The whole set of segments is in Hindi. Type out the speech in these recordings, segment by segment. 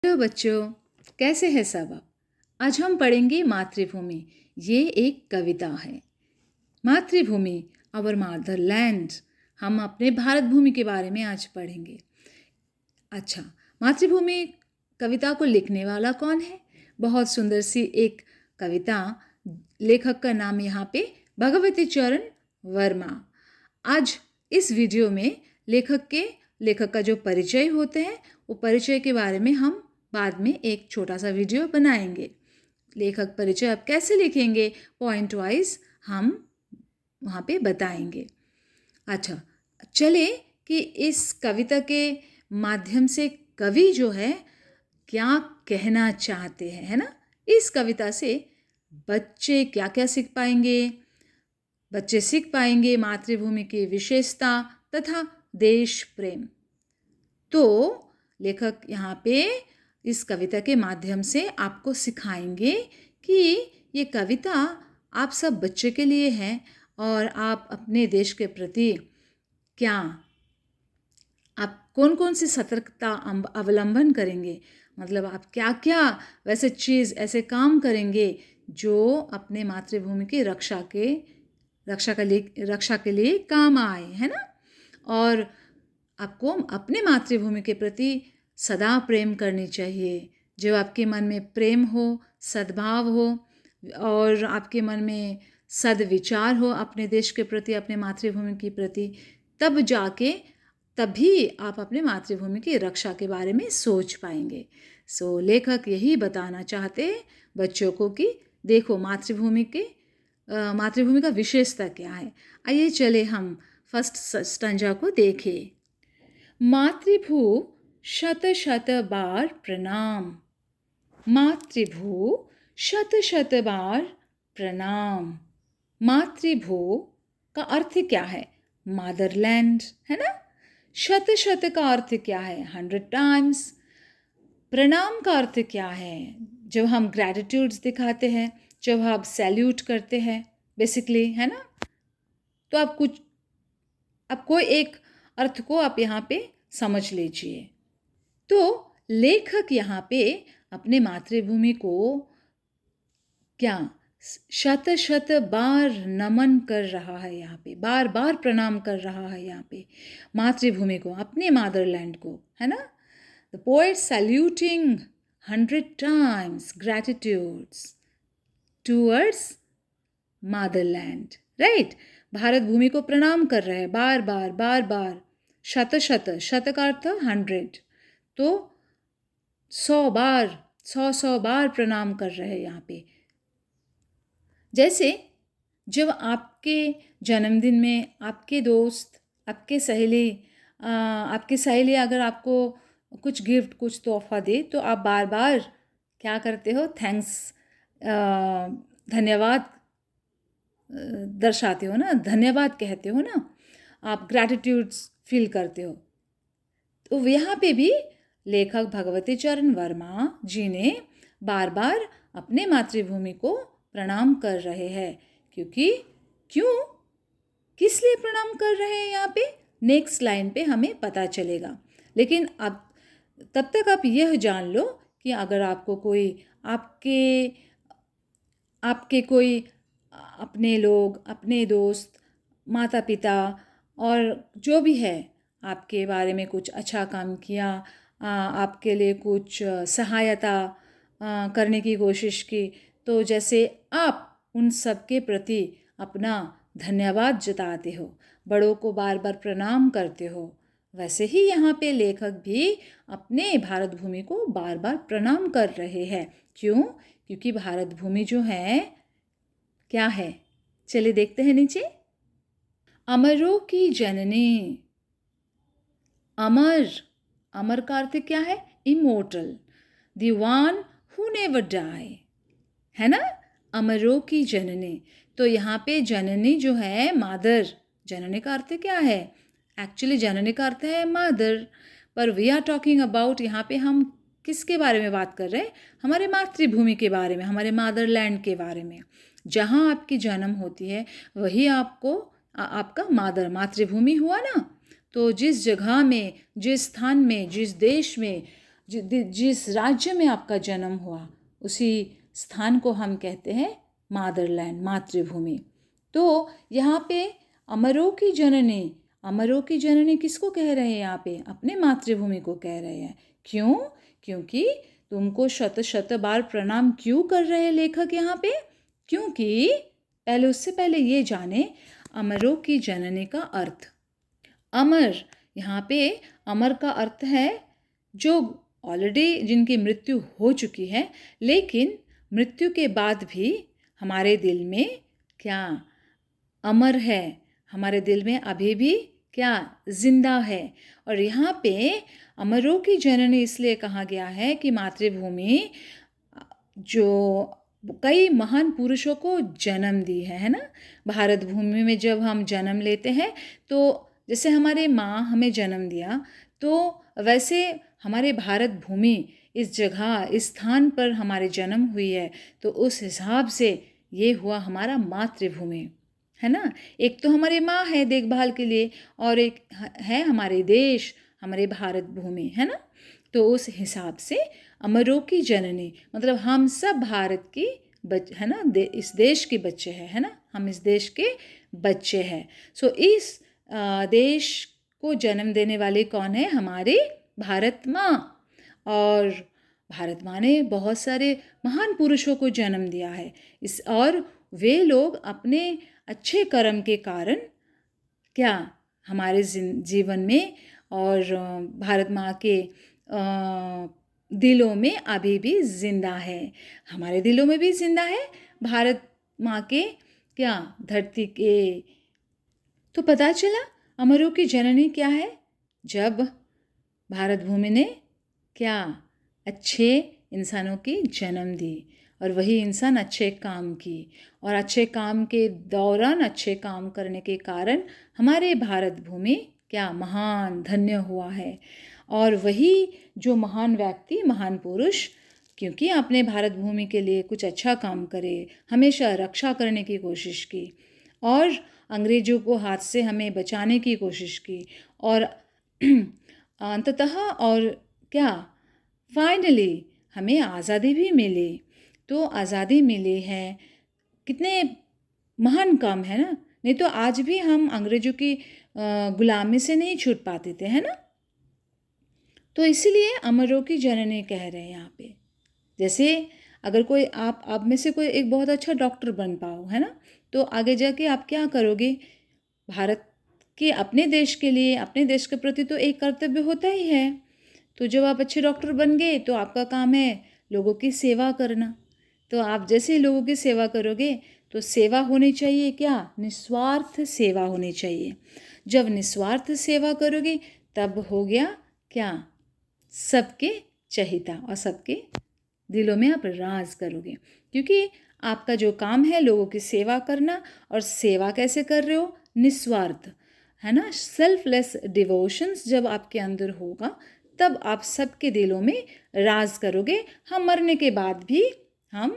हेलो बच्चों, कैसे हैं सब आप? आज हम पढ़ेंगे मातृभूमि। ये एक कविता है। मातृभूमि, आवर मदरलैंड। हम अपने भारत भूमि के बारे में आज पढ़ेंगे। अच्छा, मातृभूमि कविता को लिखने वाला कौन है? बहुत सुंदर सी एक कविता। लेखक का नाम यहाँ पे भगवती चरण वर्मा। आज इस वीडियो में लेखक का जो परिचय होते हैं, वो परिचय के बारे में हम बाद में एक छोटा सा वीडियो बनाएंगे। लेखक परिचय आप कैसे लिखेंगे, पॉइंट वाइज हम वहाँ पे बताएंगे। अच्छा, चले कि इस कविता के माध्यम से कवि जो है क्या कहना चाहते हैं, है ना? इस कविता से बच्चे क्या क्या सीख पाएंगे? बच्चे सीख पाएंगे मातृभूमि की विशेषता तथा देश प्रेम। तो लेखक यहाँ पे इस कविता के माध्यम से आपको सिखाएंगे कि ये कविता आप सब बच्चे के लिए है और आप अपने देश के प्रति क्या आप कौन कौन सी सतर्कता अवलंबन करेंगे, मतलब आप क्या क्या वैसे चीज़ ऐसे काम करेंगे जो अपने मातृभूमि की रक्षा के लिए काम आए, है ना? और आपको अपने मातृभूमि के प्रति सदा प्रेम करनी चाहिए। जब आपके मन में प्रेम हो, सद्भाव हो और आपके मन में सद्विचार हो अपने देश के प्रति, अपने मातृभूमि के प्रति, तभी आप अपने मातृभूमि की रक्षा के बारे में सोच पाएंगे। लेखक यही बताना चाहते हैं बच्चों को कि देखो मातृभूमि का विशेषता क्या है। आइए चले हम फर्स्ट स्टंजा को देखें। मातृभू शत शत बार प्रणाम। मातृभू शत शत बार प्रणाम। मातृभू का अर्थ क्या है? मदरलैंड, है ना? शत शत का अर्थ क्या है? 100 टाइम्स। प्रणाम का अर्थ क्या है? जब हम ग्रैटिट्यूड्स दिखाते हैं, जब आप सैल्यूट करते हैं बेसिकली, है ना? तो आप कोई एक अर्थ को आप यहाँ पे समझ लीजिए। तो लेखक यहाँ पे अपने मातृभूमि को क्या शत शत बार नमन कर रहा है, यहाँ पे बार बार प्रणाम कर रहा है यहाँ पे मातृभूमि को, अपने मदरलैंड को, है ना? The poet saluting 100 times gratitudes towards motherland, right? Bharat भूमि को प्रणाम कर रहे हैं बार बार। शत शत, शत का अर्थ 100, तो 100 बार प्रणाम कर रहे हैं यहाँ पे। जैसे जब आपके जन्मदिन में आपके दोस्त, आपकी सहेली अगर आपको कुछ गिफ्ट, कुछ तोहफा दे, तो आप बार बार क्या करते हो? थैंक्स, धन्यवाद दर्शाते हो ना, धन्यवाद कहते हो ना, आप ग्रैटिट्यूड्स फील करते हो। तो यहाँ पे भी लेखक भगवती चरण वर्मा जी ने बार बार अपने मातृभूमि को प्रणाम कर रहे हैं। क्यों किस लिए प्रणाम कर रहे हैं यहाँ पे? नेक्स्ट लाइन पे हमें पता चलेगा। लेकिन अब तब तक आप यह जान लो कि अगर आपको कोई आपके कोई अपने लोग, अपने दोस्त, माता पिता और जो भी है आपके बारे में कुछ अच्छा काम किया, आपके लिए कुछ सहायता करने की कोशिश की, तो जैसे आप उन सब के प्रति अपना धन्यवाद जताते हो, बड़ों को बार बार प्रणाम करते हो, वैसे ही यहाँ पे लेखक भी अपने भारत भूमि को बार बार प्रणाम कर रहे हैं। क्यों? क्योंकि भारत भूमि जो है क्या है? चलिए देखते हैं नीचे। अमरों की जननी। अमर का अर्थ क्या है? Immortal, the one who never die, है ना? अमरों की जननी। तो यहाँ पे जननी जो है मदर, जननी का अर्थ क्या है? एक्चुअली जननी का अर्थ है मदर, पर वी आर टॉकिंग अबाउट, यहाँ पे हम किसके बारे में बात कर रहे हैं? हमारे मातृभूमि के बारे में, हमारे मदरलैंड के बारे में। जहाँ आपकी जन्म होती है वही आपका मातृभूमि हुआ ना। तो जिस जगह में, जिस स्थान में, जिस देश में जिस राज्य में आपका जन्म हुआ उसी स्थान को हम कहते हैं मादरलैंड, मातृभूमि। तो यहाँ पे अमरों की जननी, अमरों की जननी किसको कह रहे हैं यहाँ पे? अपने मातृभूमि को कह रहे हैं। क्यों? क्योंकि तुमको शत शत बार प्रणाम क्यों कर रहे हैं लेखक यहाँ पे? क्योंकि उससे पहले ये जाने अमरों की जननी का अर्थ। अमर, यहाँ पे अमर का अर्थ है जो ऑलरेडी जिनकी मृत्यु हो चुकी है, लेकिन मृत्यु के बाद भी हमारे दिल में क्या अमर है, हमारे दिल में अभी भी क्या जिंदा है। और यहाँ पे अमरों की जननी इसलिए कहा गया है कि मातृभूमि जो कई महान पुरुषों को जन्म दी है ना। भारत भूमि में जब हम जन्म लेते हैं तो जैसे हमारे माँ हमें जन्म दिया, तो वैसे हमारे भारत भूमि इस जगह, इस स्थान पर हमारे जन्म हुई है, तो उस हिसाब से ये हुआ हमारा मातृभूमि, है ना। एक तो हमारे माँ है देखभाल के लिए, और एक है हमारे देश, हमारे भारत भूमि, है ना। तो उस हिसाब से अमरों की जननी मतलब हम सब भारत की है ना, इस देश के बच्चे हैं, है ना, हम इस देश के बच्चे हैं। सो इस देश को जन्म देने वाले कौन है? हमारे भारत माँ। और भारत माँ ने बहुत सारे महान पुरुषों को जन्म दिया है और वे लोग अपने अच्छे कर्म के कारण क्या हमारे जीवन में और भारत माँ के दिलों में अभी भी जिंदा है, हमारे दिलों में भी जिंदा है, भारत माँ के क्या धरती के। तो पता चला अमरों की जननी क्या है? जब भारत भूमि ने क्या अच्छे इंसानों की जन्म दी, और वही इंसान अच्छे काम की, और अच्छे काम के दौरान अच्छे काम करने के कारण हमारे भारत भूमि क्या महान धन्य हुआ है। और वही जो महान व्यक्ति, महान पुरुष, क्योंकि अपने भारत भूमि के लिए कुछ अच्छा काम करे, हमेशा रक्षा करने की कोशिश की, और अंग्रेजों को हाथ से हमें बचाने की कोशिश की, और अंततः और क्या फाइनली हमें आज़ादी भी मिली। तो आज़ादी मिली है, कितने महान काम है ना। नहीं तो आज भी हम अंग्रेजों की गुलामी से नहीं छूट पाते थे, है ना। तो इसीलिए अमरों की जननी कह रहे हैं यहाँ पे। जैसे अगर कोई आप में से कोई एक बहुत अच्छा डॉक्टर बन पाओ, है ना, तो आगे जाके आप क्या करोगे? भारत के, अपने देश के लिए, अपने देश के प्रति तो एक कर्तव्य होता ही है। तो जब आप अच्छे डॉक्टर बन गए तो आपका काम है लोगों की सेवा करना। तो आप जैसे ही लोगों की सेवा करोगे तो सेवा होनी चाहिए क्या? निस्वार्थ सेवा होनी चाहिए। जब निस्वार्थ सेवा करोगे तब हो गया क्या? सबके चहिता, और सबके दिलों में आप राज करोगे, क्योंकि आपका जो काम है लोगों की सेवा करना। और सेवा कैसे कर रहे हो? निस्वार्थ, है ना। सेल्फलेस डिवोशंस जब आपके अंदर होगा तब आप सबके दिलों में राज करोगे। हम मरने के बाद भी हम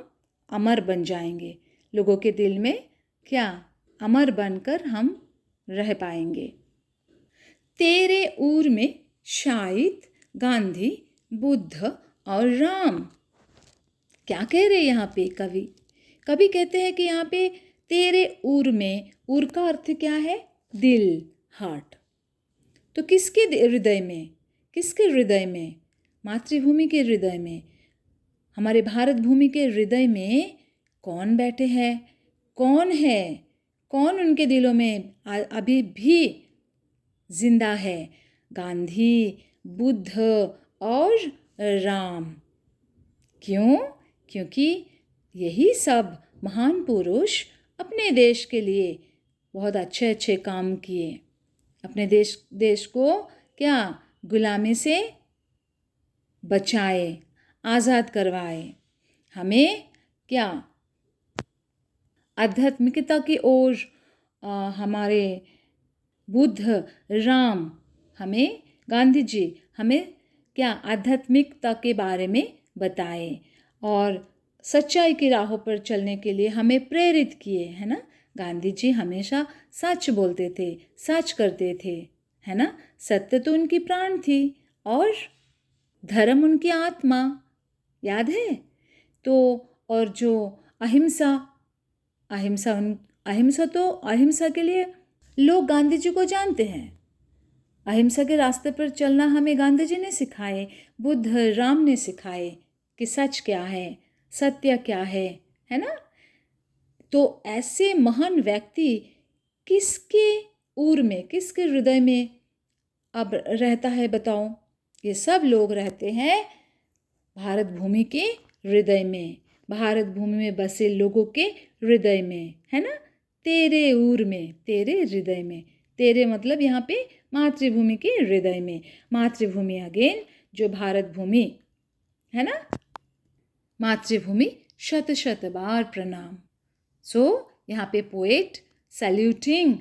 अमर बन जाएंगे, लोगों के दिल में क्या अमर बनकर हम रह पाएंगे। तेरे ऊर में शायद गांधी, बुद्ध और राम। क्या कह रहे यहाँ पे कवि? कवि कहते हैं कि यहाँ पे तेरे ऊर में, ऊर का अर्थ क्या है? दिल, हार्ट। तो किसके हृदय में? किसके हृदय में? मातृभूमि के हृदय में, हमारे भारत भूमि के हृदय में कौन बैठे हैं? कौन है? कौन उनके दिलों में अभी भी जिंदा है? गांधी, बुद्ध और राम। क्यों? क्योंकि यही सब महान पुरुष अपने देश के लिए बहुत अच्छे अच्छे काम किए, अपने देश को क्या गुलामी से बचाए, आज़ाद करवाए, हमें क्या आध्यात्मिकता की ओर हमारे बुद्ध, राम, हमें गांधी जी हमें क्या आध्यात्मिकता के बारे में बताए, और सच्चाई की राहों पर चलने के लिए हमें प्रेरित किए, है ना। गांधी जी हमेशा सच बोलते थे, सच करते थे, है ना। सत्य तो उनकी प्राण थी, और धर्म उनकी आत्मा, याद है? तो और जो अहिंसा, अहिंसा के लिए लोग गांधी जी को जानते हैं। अहिंसा के रास्ते पर चलना हमें गांधी जी ने सिखाए, बुद्ध राम ने सिखाए कि सच क्या है, सत्य क्या है ना? तो ऐसे महान व्यक्ति किसके ऊर में, किसके हृदय में अब रहता है बताओ? ये सब लोग रहते हैं भारत भूमि के हृदय में, भारत भूमि में बसे लोगों के हृदय में, है ना? तेरे ऊर में, तेरे हृदय में, तेरे मतलब यहाँ पे मातृभूमि के हृदय में। मातृभूमि अगेन जो भारत भूमि है ना, मातृभूमि शत शत बार प्रणाम। सो यहाँ पे पोएट सैल्यूटिंग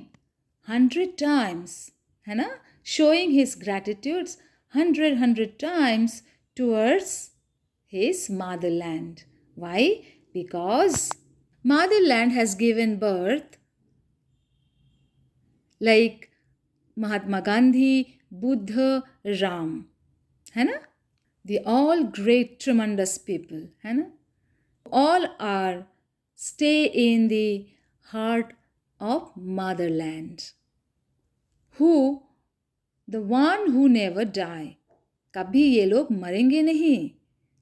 100 times, है ना, showing his gratitudes 100 times towards his motherland. Why? Because motherland has given birth like Mahatma Gandhi, Buddha, Ram, है ना? They all great tremendous people, है ना? All are stay in the heart of motherland. Who the one who never die, कभी ये लोग मरेंगे नहीं।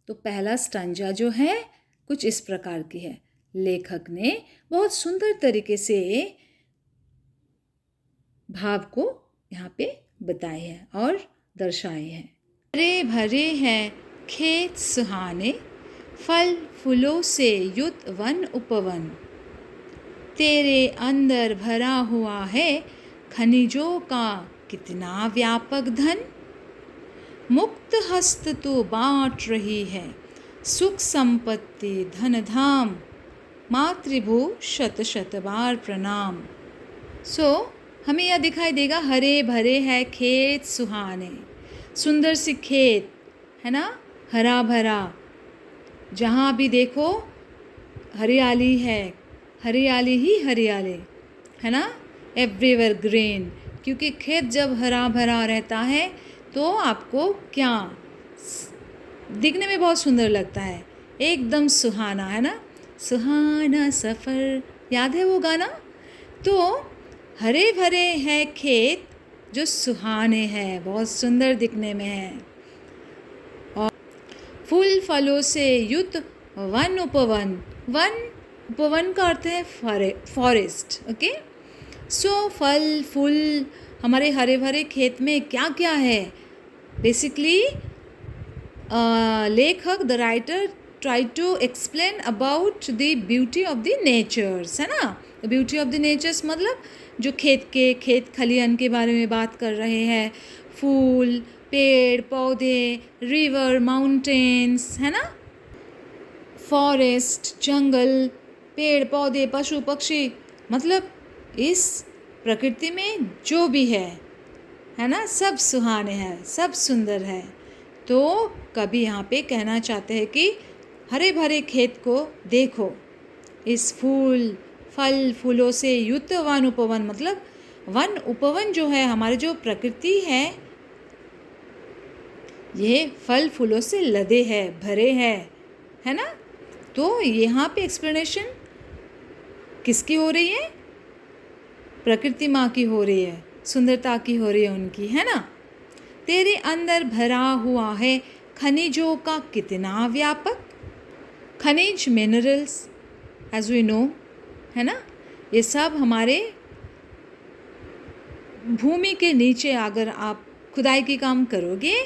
तो पहला स्टंजा जो है कुछ इस प्रकार की है। लेखक ने बहुत सुंदर तरीके से भाव को यहाँ पे बताए हैं और दर्शाए हैं। हरे भरे हैं खेत सुहाने, फल फूलों से युक्त वन उपवन, तेरे अंदर भरा हुआ है खनिजों का कितना व्यापक धन, मुक्त हस्त तो बांट रही है सुख संपत्ति धन धाम, मातृभू शत शत बार प्रणाम। हमें यह दिखाई देगा हरे भरे है खेत सुहाने, सुंदर सी खेत है ना, हरा भरा, जहाँ भी देखो हरियाली है, हरियाली ही हरियाली है ना, एवरीवेयर ग्रीन। क्योंकि खेत जब हरा भरा रहता है तो आपको क्या दिखने में बहुत सुंदर लगता है, एकदम सुहाना, है ना, सुहाना सफ़र, याद है वो गाना? तो हरे भरे हैं खेत जो सुहाने हैं, बहुत सुंदर दिखने में है, और फूल फलों से युक्त वन उपवन, वन उपवन का अर्थ है फॉरेस्ट, ओके। सो फल फूल हमारे हरे भरे खेत में क्या क्या है? बेसिकली लेखक the writer try to explain about the beauty of the natures, है ना। The beauty of the natures मतलब जो खेत खलिहन के बारे में बात कर रहे हैं, फूल पेड़ पौधे, रिवर माउंटेन्स, है ना, फॉरेस्ट जंगल, पेड़ पौधे पशु पक्षी, मतलब इस प्रकृति में जो भी है ना, सब सुहाने हैं, सब सुंदर है। तो कभी यहाँ पे कहना चाहते हैं कि हरे भरे खेत को देखो, इस फूल फल फूलों से युक्त वन उपवन, मतलब वन उपवन जो है हमारी जो प्रकृति ये फल फूलों से लदे है, भरे है ना। तो यहाँ पे एक्सप्लेनेशन किसकी हो रही है? प्रकृति माँ की हो रही है, सुंदरता की हो रही है उनकी, है ना। तेरे अंदर भरा हुआ है खनिजों का कितना व्यापक, खनिज मिनरल्स एज वी नो, है ना, ये सब हमारे भूमि के नीचे अगर आप खुदाई की काम करोगे,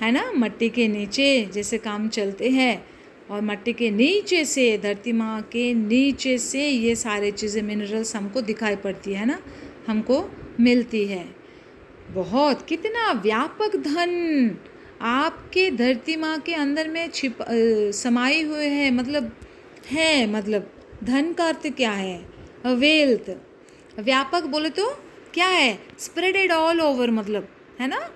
है ना, मट्टी के नीचे जैसे काम चलते हैं, और मट्टी के नीचे से, धरती माँ के नीचे से ये सारे चीज़ें मिनरल्स हमको दिखाई पड़ती है ना, हमको मिलती है। बहुत कितना व्यापक धन आपके धरती माँ के अंदर में समाये हुए है, मतलब धन का अर्थ क्या है? वेल्थ। व्यापक बोले तो क्या है? स्प्रेडेड ऑल ओवर, मतलब है ना,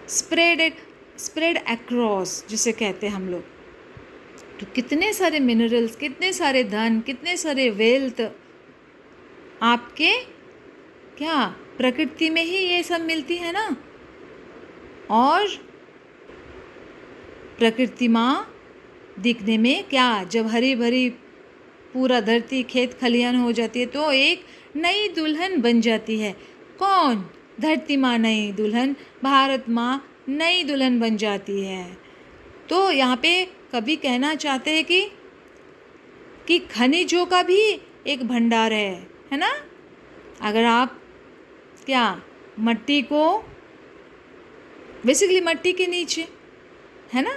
स्प्रेड अक्रॉस जिसे कहते हैं हम लोग। तो कितने सारे मिनरल्स, कितने सारे धन, कितने सारे वेल्थ आपके क्या प्रकृति में ही ये सब मिलती है ना। और प्रकृति माँ दिखने में क्या, जब हरी भरी पूरा धरती खेत खलियान हो जाती है तो एक नई दुल्हन बन जाती है। कौन? धरती माँ नई दुल्हन, भारत माँ नई दुल्हन बन जाती है। तो यहाँ पे कवि कहना चाहते हैं कि खनिजों का भी एक भंडार है ना। अगर आप क्या मट्टी को बेसिकली मट्टी के नीचे है ना,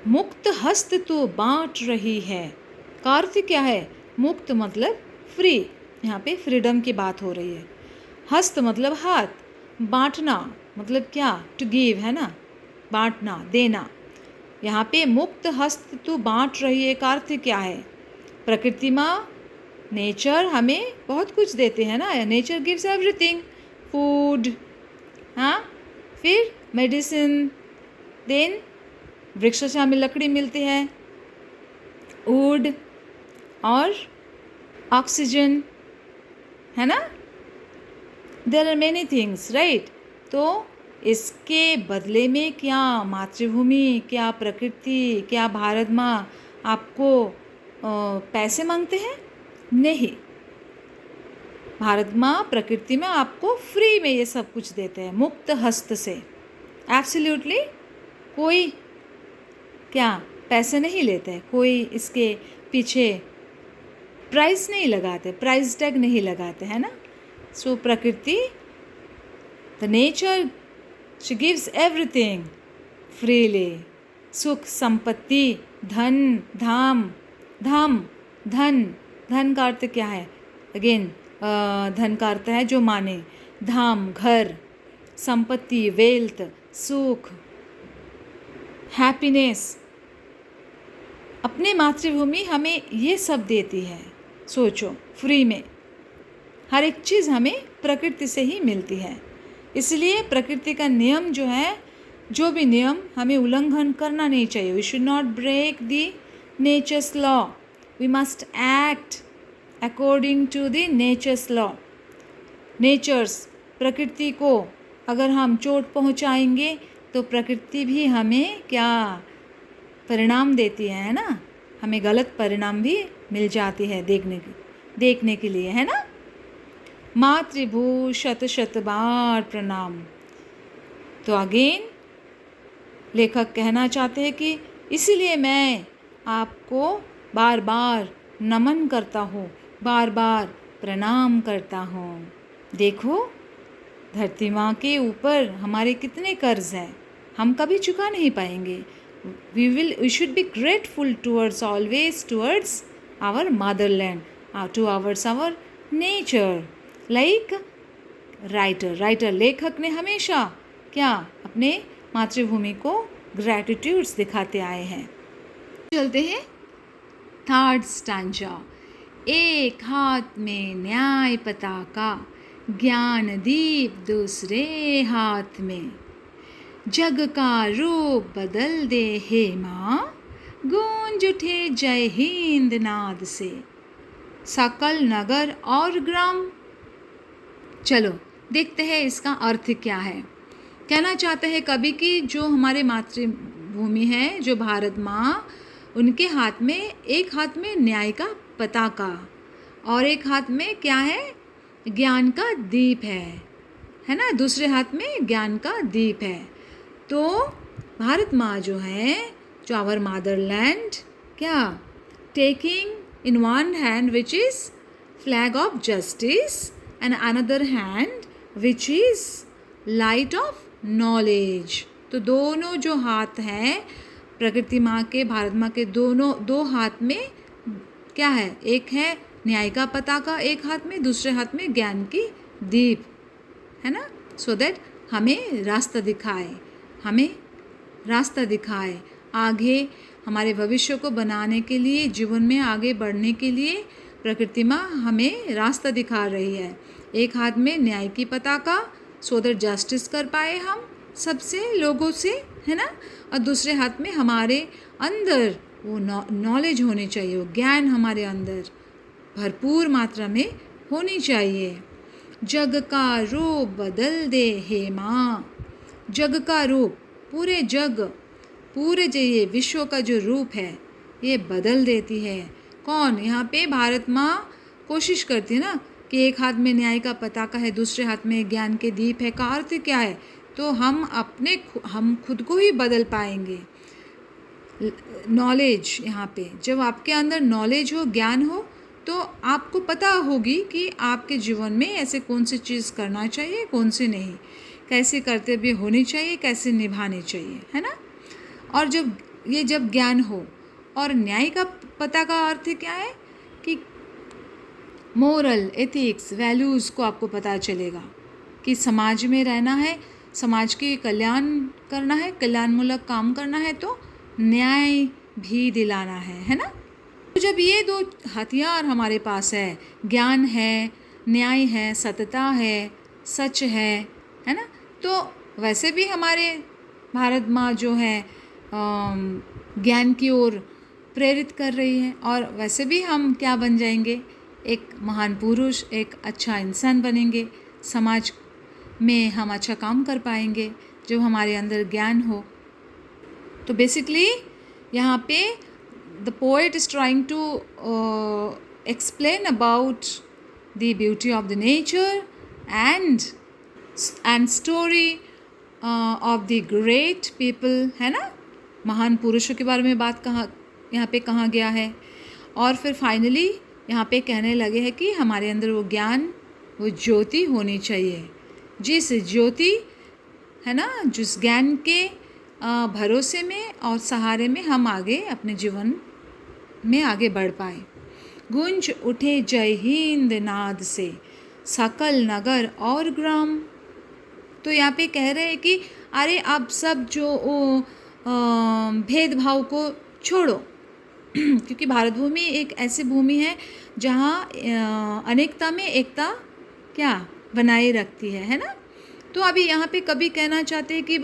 मुक्त हस्त तो बांट रही है। का अर्थ क्या है? मुक्त मतलब फ्री, यहाँ पे फ्रीडम की बात हो रही है। हस्त मतलब हाथ, बांटना मतलब क्या? टू गिव है ना, बांटना देना। यहाँ पे मुक्त हस्त तो बांट रही है का अर्थ क्या है? प्रकृति माँ, नेचर हमें बहुत कुछ देते हैं ना, नेचर गिव्स एवरीथिंग, फूड, हाँ, फिर मेडिसिन, देन वृक्षों से हमें लकड़ी मिलती है, वुड और ऑक्सीजन, है ना। There are many things right. तो इसके बदले में क्या मातृभूमि, क्या प्रकृति, क्या भारत माँ आपको पैसे मांगते हैं? नहीं, भारत माँ प्रकृति में आपको फ्री में ये सब कुछ देते हैं, मुक्त हस्त से, एब्सोल्युटली। कोई क्या पैसे नहीं लेते, कोई इसके पीछे प्राइस नहीं लगाते, प्राइस टैग नहीं लगाते, है ना। सो प्रकृति, the nature, she gives everything freely. सुख, संपत्ति, धन, धाम, धाम, धन, धन का अर्थ क्या है? अगेन धन का अर्थ है जो माने, धाम घर, संपत्ति वेल्थ, सुख, हैप्पीनेस। अपनी मातृभूमि हमें ये सब देती है। सोचो, फ्री में हर एक चीज़ हमें प्रकृति से ही मिलती है। इसलिए प्रकृति का नियम जो है, जो भी नियम, हमें उल्लंघन करना नहीं चाहिए। We should not break the natures law, we must act according to the natures law. Natures, प्रकृति को अगर हम चोट पहुंचाएंगे तो प्रकृति भी हमें क्या परिणाम देती है ना, हमें गलत परिणाम भी मिल जाती है देखने के लिए, है ना। मातृभू शत शत बार प्रणाम। तो अगेन लेखक कहना चाहते हैं कि इसीलिए मैं आपको बार बार नमन करता हूँ, बार बार प्रणाम करता हूँ। देखो, धरती माँ के ऊपर हमारे कितने कर्ज हैं, हम कभी चुका नहीं पाएंगे। We should be grateful towards always towards our motherland, towards our nature. Like writer, लेखक ने हमेशा क्या अपने मातृभूमि को ग्रैटिट्यूड्स दिखाते आए हैं। चलते हैं थर्ड स्टैंजा। एक हाथ में न्याय पताका, ज्ञान दीप दूसरे हाथ में, जग का रूप बदल दे हे माँ, गूंज उठे जय हिंद नाद से, सकल नगर और ग्राम। चलो देखते हैं इसका अर्थ क्या है। कहना चाहते हैं कवि कि जो हमारे मातृभूमि है, जो भारत माँ, उनके हाथ में, एक हाथ में न्याय का पताका और एक हाथ में क्या है? ज्ञान का दीप है ना, दूसरे हाथ में ज्ञान का दीप है। तो भारत माँ जो है, जो आवर मदरलैंड, क्या taking in one hand which is flag of justice and another hand which is light of knowledge. तो दोनों जो हाथ हैं प्रकृति माँ के, भारत माँ के, दोनों दो हाथ में क्या है? एक है न्याय का पताका एक हाथ में, दूसरे हाथ में ज्ञान की दीप, है ना। सो दैट हमें रास्ता दिखाए आगे हमारे भविष्य को बनाने के लिए, जीवन में आगे बढ़ने के लिए प्रकृति माँ हमें रास्ता दिखा रही है। एक हाथ में न्याय की पताका, सो दैट जस्टिस कर पाए हम सबसे, लोगों से, है ना, और दूसरे हाथ में हमारे अंदर वो नॉलेज होनी चाहिए, वो ज्ञान हमारे अंदर भरपूर मात्रा में होनी चाहिए। जग का रूप बदल दे हे माँ, जग का रूप पूरे जग, पूरे जो ये विश्व का जो रूप है ये बदल देती है। कौन? यहाँ पे भारत माँ कोशिश करती है ना कि एक हाथ में न्याय का पताका है, दूसरे हाथ में ज्ञान के दीप है। का अर्थ क्या है? तो हम खुद को ही बदल पाएंगे। नॉलेज, यहाँ पे जब आपके अंदर नॉलेज हो, ज्ञान हो, तो आपको पता होगी कि आपके जीवन में ऐसे कौन सी चीज़ करना चाहिए, कौन सी नहीं, कैसे कर्तव्य होनी चाहिए, कैसे निभानी चाहिए, है ना। और जब ज्ञान हो और न्याय का पता का अर्थ क्या है कि मोरल, एथिक्स, वैल्यूज़ को आपको पता चलेगा कि समाज में रहना है, समाज के कल्याण करना है, कल्याणमूलक काम करना है, तो न्याय भी दिलाना है ना। तो जब ये दो हथियार हमारे पास है, ज्ञान है, न्याय है, सत्यता है, सच है ना, तो वैसे भी हमारे भारत माँ जो है ज्ञान की ओर प्रेरित कर रही है, और वैसे भी हम क्या बन जाएंगे? एक महान पुरुष, एक अच्छा इंसान बनेंगे, समाज में हम अच्छा काम कर पाएंगे जब हमारे अंदर ज्ञान हो। तो बेसिकली यहाँ पे the poet is trying to explain about the beauty of the nature and story of the great people, है ना। महान पुरुषों के बारे में बात यहाँ पे कहा गया है। और फिर फाइनली यहाँ पे कहने लगे हैं कि हमारे अंदर वो ज्ञान, वो ज्योति होनी चाहिए, जिस ज्योति, है ना, जिस ज्ञान के भरोसे में और सहारे में हम आगे अपने जीवन में आगे बढ़ पाए। गूंज उठे जय हिंद नाद से सकल नगर और ग्राम। तो यहाँ पे कह रहे हैं कि अरे आप सब जो भेदभाव को छोड़ो क्योंकि भारत भूमि एक ऐसी भूमि है जहाँ अनेकता में एकता क्या बनाए रखती है ना। तो अभी यहाँ पे कभी कहना चाहते हैं कि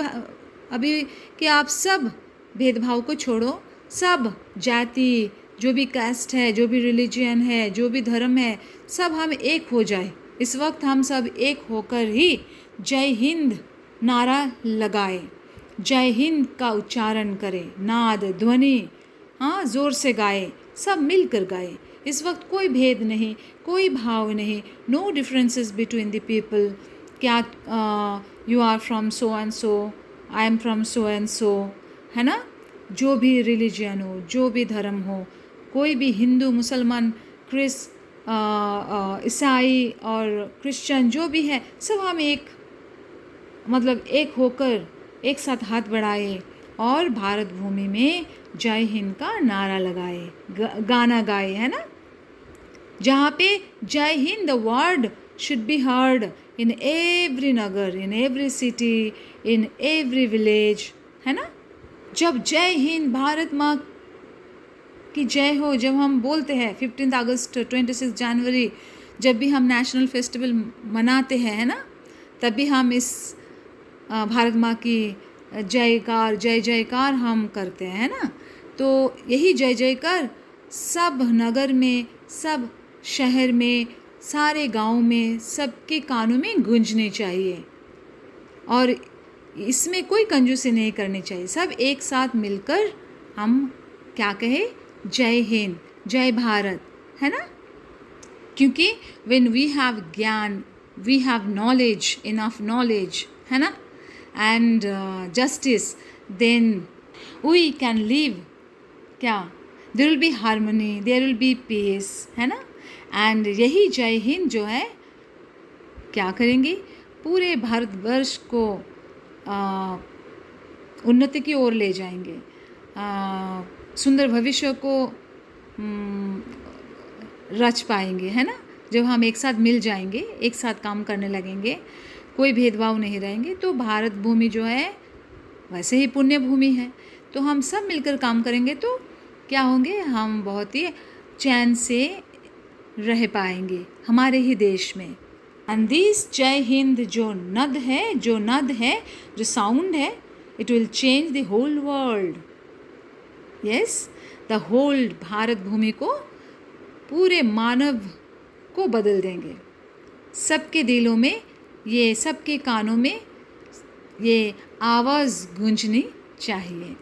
अभी कि आप सब भेदभाव को छोड़ो, सब जाति, जो भी कास्ट है, जो भी रिलीजन है, जो भी धर्म है, सब हम एक हो जाए। इस वक्त हम सब एक होकर ही जय हिंद नारा लगाए, जय हिंद का उच्चारण करें, नाद ध्वनि हाँ ज़ोर से गाए, सब मिलकर गाए। इस वक्त कोई भेद नहीं, कोई भाव नहीं, no differences between the people. क्या you are from so and so, I am from so and so, है ना। जो भी रिलीजन हो, जो भी धर्म हो, कोई भी हिंदू, मुसलमान, ईसाई और क्रिश्चियन जो भी है, सब हम एक होकर एक साथ हाथ बढ़ाए और भारत भूमि में जय हिंद का नारा लगाए, गाना गाए, है ना। जहाँ पे जय Hind the word should be heard in every Nagar, in every city, in every village, है ना। जब जय हिंद, भारत माँ की जय हो, जब हम बोलते हैं 15 अगस्त, 26 जनवरी, जब भी हम नेशनल फेस्टिवल मनाते हैं, है ना, तभी हम इस भारत माँ की जयकार, जय जयकार हम करते हैं, है ना। तो यही जय जयकार सब नगर में, सब शहर में, सारे गांव में, सबके कानों में गूंजनी चाहिए, और इसमें कोई कंजूसी नहीं करनी चाहिए। सब एक साथ मिलकर हम क्या कहें? जय हिंद, जय भारत, है ना। क्योंकि when we have ज्ञान, we have knowledge, enough knowledge, है ना, and justice, then we can live क्या, there will be harmony, there will be peace, है ना। and यही जय हिंद जो है क्या करेंगी? पूरे भारतवर्ष को उन्नति की ओर ले जाएंगे, सुंदर भविष्य को रच पाएंगे, है ना। जब हम एक साथ मिल जाएंगे, एक साथ काम करने लगेंगे, कोई भेदभाव नहीं रहेंगे, तो भारत भूमि जो है वैसे ही पुण्य भूमि है। तो हम सब मिलकर काम करेंगे तो क्या होंगे? हम बहुत ही चैन से रह पाएंगे हमारे ही देश में। एंड दिस जय हिंद जो नद है, जो साउंड है, it will change the whole world. Yes, the whole Bharat भूमि को, पूरे मानव को बदल देंगे। सबके दिलों में, ये सबके कानों में ये आवाज़ गूंजनी चाहिए।